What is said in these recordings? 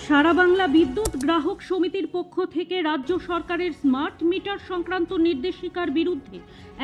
সারা বাংলা বিদ্যুৎ গ্রাহক সমিতির পক্ষ থেকে রাজ্য সরকারের স্মার্ট মিটার সংক্রান্ত নির্দেশিকার বিরুদ্ধে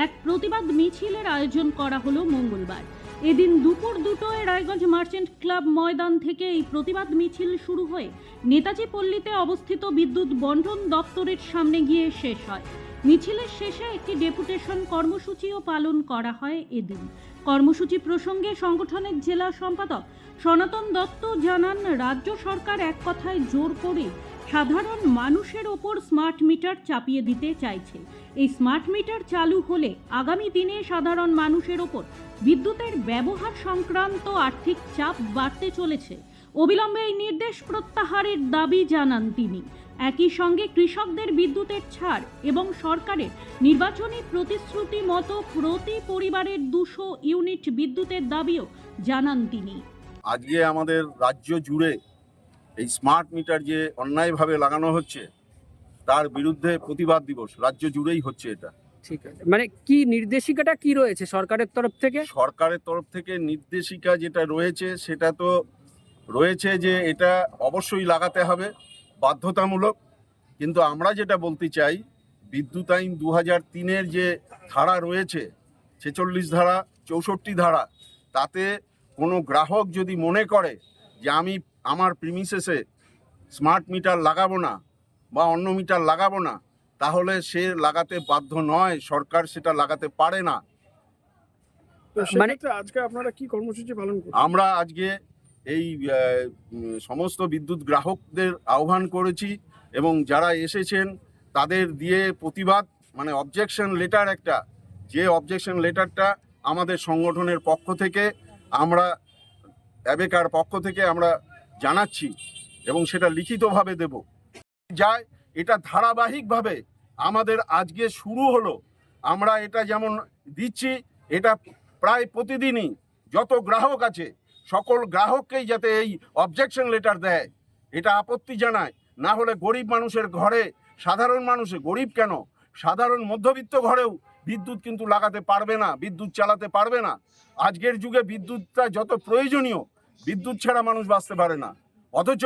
এক প্রতিবাদ মিছিলের আয়োজন করা হলো মঙ্গলবার। এদিন দুপুর 2টায় রায়গঞ্জ মার্চেন্ট ক্লাব ময়দান থেকে এই প্রতিবাদ মিছিল শুরু হয়ে নেতাজি পল্লীতে অবস্থিত বিদ্যুৎ বন্টন দপ্তরের সামনে গিয়ে শেষ হয়। মিছিলের শেষে একটি ডেপুটেশন কর্মসূচিও পালন করা হয়। এদিন কর্মসূচি প্রসঙ্গে সংগঠনের জেলা সম্পাদক সনাতন দত্ত জানান, রাজ্য সরকার এক কথায় জোর করে সাধারণ মানুষের ওপর স্মার্ট মিটার চাপিয়ে দিতে চাইছে। এই স্মার্ট মিটার চালু হলে আগামী দিনে সাধারণ মানুষের ওপর বিদ্যুতের ব্যবহার সংক্রান্ত আর্থিক চাপ বাড়তে চলেছে। অবিলম্বে এই নির্দেশ প্রত্যাহারের দাবি জানান তিনি। একই সঙ্গে কৃষকদের বিদ্যুতের ছাড় এবং সরকারের নির্বাচনী প্রতিশ্রুতি মতো প্রতি পরিবারের 200 ইউনিট বিদ্যুতের দাবিও জানান তিনি। আজকে আমাদের রাজ্য জুড়ে এই স্মার্ট মিটার যে অন্যায়ভাবে লাগানো হচ্ছে তার বিরুদ্ধে প্রতিবাদ দিবস রাজ্য জুড়েই হচ্ছে। এটা ঠিক আছে, মানে কি নির্দেশিকাটা কি রয়েছে সরকারের তরফ থেকে? সরকারের তরফ থেকে নির্দেশিকা যেটা রয়েছে সেটা তো রয়েছে যে এটা অবশ্যই লাগাতে হবে, বাধ্যতামূলক। কিন্তু আমরা যেটা বলতে চাই, বিদ্যুৎ আইন 2003-এর যে ধারা রয়েছে, 46 ধারা 64 ধারা, তাতে কোনো গ্রাহক যদি মনে করে যে আমি আমার প্রিমিসেসে স্মার্ট মিটার লাগাবো না বা অন্য মিটার লাগাবো না, তাহলে সে লাগাতে বাধ্য নয়, সরকার সেটা লাগাতে পারে না। মানে আজকে আপনারা কি কর্মসূচি পালন করছেন? আমরা আজকে এই সমস্ত বিদ্যুৎ গ্রাহকদের আহ্বান করেছি এবং যারা এসেছেন তাদের দিয়ে প্রতিবাদ, মানে অবজেকশন লেটার, একটা যে অবজেকশন লেটারটা আমাদের সংগঠনের পক্ষ থেকে, আমরা অ্যাবেকার পক্ষ থেকে আমরা জানাচ্ছি এবং সেটা লিখিতভাবে দেব যায়। এটা ধারাবাহিকভাবে আমাদের আজকে শুরু হলো। আমরা এটা যেমন দিচ্ছি, এটা প্রায় প্রতিদিনই যত গ্রাহক আছে সকল গ্রাহককেই যাতে এই অবজেকশন লেটার দেয়, এটা আপত্তি জানায়। না হলে গরিব মানুষের ঘরে, সাধারণ মানুষে, গরিব কেন, সাধারণ মধ্যবিত্ত ঘরেও বিদ্যুৎ কিন্তু লাগাতে পারবে না, বিদ্যুৎ চালাতে পারবে না। আজকের যুগে বিদ্যুৎটা যত প্রয়োজনীয়, বিদ্যুৎ ছাড়া মানুষ বাঁচতে পারে না, অথচ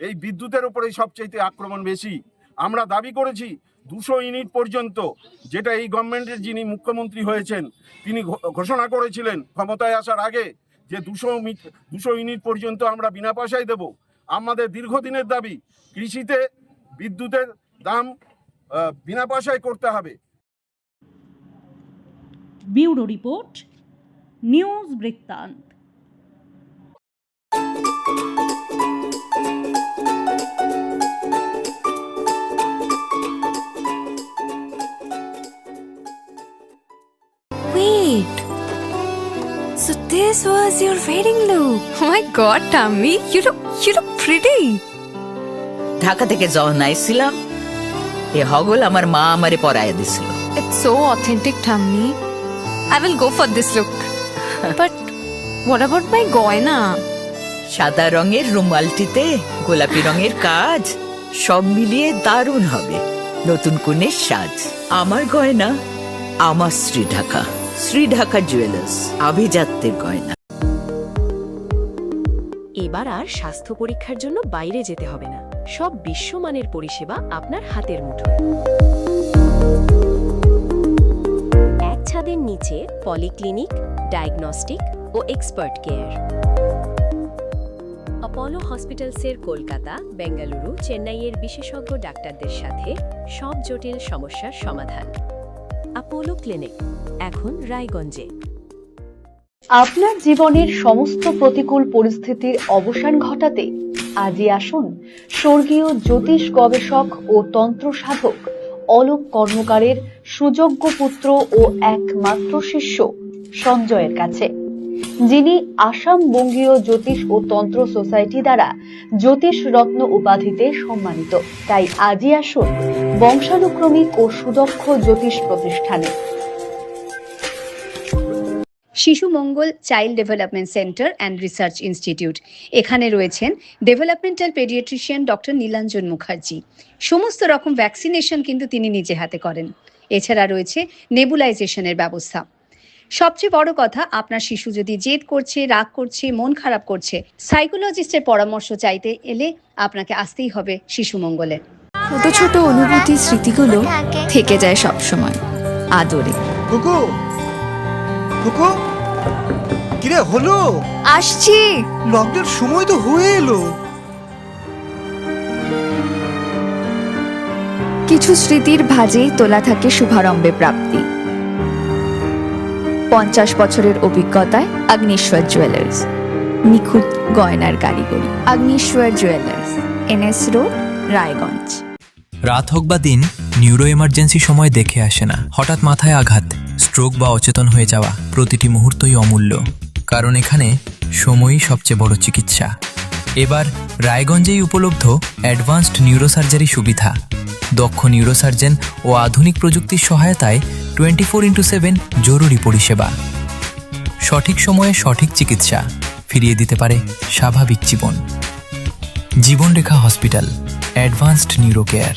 এই বিদ্যুতের উপরেই সবচাইতে আক্রমণ বেশি। আমরা দাবি করেছি 200 ইউনিট পর্যন্ত, যেটা এই গভর্নমেন্টের যিনি মুখ্যমন্ত্রী হয়েছেন তিনি ঘোষণা করেছিলেন ক্ষমতায় আসার আগে যে 200 ইউনিট পর্যন্ত আমরা বিনা পয়সায় দেব। আমাদের দীর্ঘদিনের দাবি, কৃষিতে বিদ্যুতের দাম বিনা পয়সায় করতে হবে। ব্যুরো রিপোর্ট, নিউজ বৃত্তান্ত। Wait. So this was your wedding look. Oh my god, Tammy, you look pretty. Dhaka থেকে যখন আইছিলাম এ হগল আমার মা আমারে পরাইয়া দিছিল। It's so authentic, Tammy. I will go for this look. But what about my goina? সাদা রঙের রুমালটিতে গোলাপি রঙের কাজ, সব মিলিয়ে দারুণ হবে নতুন কনের সাজ। আমার গয়না আমার শ্রী ঢাকা জুয়েলার্স, আভিজাত্যের গয়না। এবার আর স্বাস্থ্য পরীক্ষার জন্য বাইরে যেতে হবে না, সব বিশ্বমানের পরিষেবা আপনার হাতের মুঠোয়। এক ছাদের নিচে পলিক্লিনিক, ডায়াগনস্টিক ও এক্সপার্ট কেয়ার। অপোলো হসপিটালসের কলকাতা, বেঙ্গালুরু, চেন্নাইয়ের বিশেষজ্ঞ ডাক্তারদের সাথে সব জটিল সমস্যার সমাধান। অপোলো ক্লিনিক এখন রায়গঞ্জে। আপনার জীবনের সমস্ত প্রতিকূল পরিস্থিতির অবসান ঘটাতে আজই আসুন স্বর্গীয় জ্যোতিষ গবেষক ও তন্ত্র সাধক অলোক কর্মকারের সুযোগ্য পুত্র ও একমাত্র শিষ্য সঞ্জয়ের কাছে, যিনি আসাম বঙ্গীয় জ্যোতিষ ও তন্ত্র সোসাইটি দ্বারা জ্যোতিষ রত্ন উপাধিতে সম্মানিত। তাই আজই আসুন বংশানুক্রমিক ও সুদক্ষ জ্যোতিষ প্রতিষ্ঠানে। Shishu Mangal child development centre and research institute. এখানে রয়েছেন developmental paediatrician doctor Nilanjan Mukherjee. সমস্ত রকম ভ্যাকসিনেশন কিন্তু তিনি নিজে হাতে করেন। এছাড়া রয়েছে নেবুলাইজেশনের ব্যবস্থা। সবচেয়ে বড় কথা, আপনার শিশু যদি জেদ করছে, রাগ করছে, মন খারাপ করছে, সাইকোলজিস্টের পরামর্শ চাইতে এলে আপনাকে আসতেই হবে শিশু মঙ্গলে। ছোট ছোট অনুভূতির স্মৃতিগুলো থেকে যায় সব সময় আদরে। কুকু কুকু কিরে হলো? আসছি। লকডাউন সময় তো হয়ে এলো। কিছু স্মৃতির ভাজেই তোলা থাকে শুভারম্ভে প্রাপ্তি। 50 বছরের অভিজ্ঞতায় আগ্নেশ্বর জুয়েলার্স, নিখুঁত গয়নার কারিগরি। Agneshwar jewellers, NS road, Raiganj. রাত হোক বা দিন, নিউরো এমার্জেন্সি সময় দেখে আসে না। হঠাৎ মাথায় আঘাত, স্ট্রোক বা অচেতন হয়ে যাওয়া, প্রতিটি মুহূর্তই অমূল্য, কারণ এখানে সময়ই সবচেয়ে বড় চিকিৎসা। এবার রায়গঞ্জেই উপলব্ধ অ্যাডভান্সড নিউরোসার্জারি সুবিধা। দক্ষ নিউরোসার্জন ও আধুনিক প্রযুক্তির সহায়তায় 24x7 জরুরি পরিষেবা। সঠিক সময়ে সঠিক চিকিৎসা ফিরিয়ে দিতে পারে স্বাভাবিক জীবন। জীবনরেখা হসপিটাল, অ্যাডভান্সড নিউরো কেয়ার।